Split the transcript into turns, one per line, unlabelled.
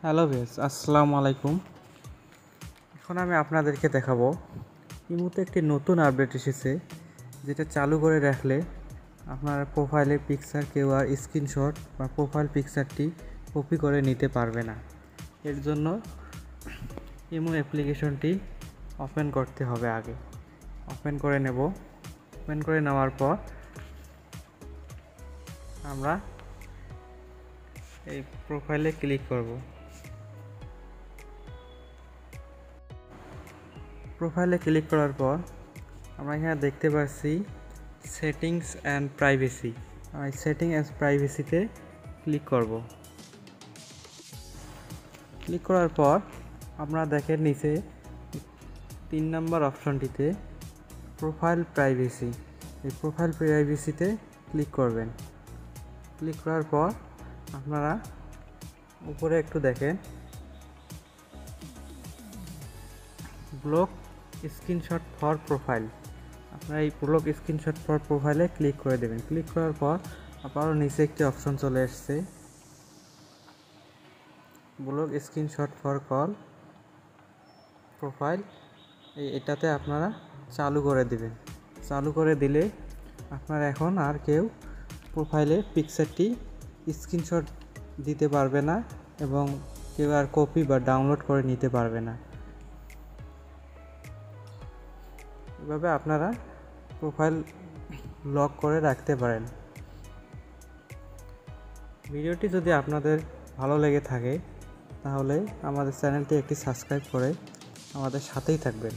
Hello viewers, আসসালামু আলাইকুম। এখন আমি আপনাদেরকে দেখাবো ইমোতে একটি নতুন আপডেট এসেছে, যেটা চালু করে রাখলে আপনার প্রোফাইলের পিকচার কেউ আর স্ক্রিনশট বা প্রোফাইল পিকচারটি কপি করে নিতে পারবে না। এর জন্য ইমো অ্যাপ্লিকেশনটি ওপেন করতে হবে। আগে ওপেন করে নেব। ওপেন করে নেওয়ার পর আমরা এই প্রোফাইলে ক্লিক করব। প্রোফাইলে ক্লিক করার পর আমরা এখানে দেখতে পাচ্ছি সেটিংস অ্যান্ড প্রাইভেসি। আমি সেটিং অ্যান্ড প্রাইভেসিতে ক্লিক করব। ক্লিক করার পর আপনারা দেখেন নিচে 3 নম্বর অপশনটিতে প্রোফাইল প্রাইভেসি। এই প্রোফাইল প্রাইভেসিতে ক্লিক করবেন। ক্লিক করার পর আপনারা উপরে একটু দেখেন ব্লক স্ক্রিনশট ফর প্রোফাইল। আপনারা এই ব্লক স্ক্রিনশট ফর প্রোফাইলে ক্লিক করে দেবেন। ক্লিক করার পর আবারও নিচে একটি অপশন চলে আসছে block screenshot for call profile. এটাতে আপনারা চালু করে দিবেন। চালু করে দিলে আপনারা এখন আর কেউ প্রোফাইলে পিকচারটি স্ক্রিনশট দিতে পারবে না এবং কেউ আর কপি বা ডাউনলোড করে নিতে পারবে না। এভাবে আপনারা প্রোফাইল লক করে রাখতে পারেন। ভিডিওটি যদি আপনাদের ভালো লেগে থাকে তাহলে আমাদের চ্যানেলটি একটি সাবস্ক্রাইব করে আমাদের সাথেই থাকবেন।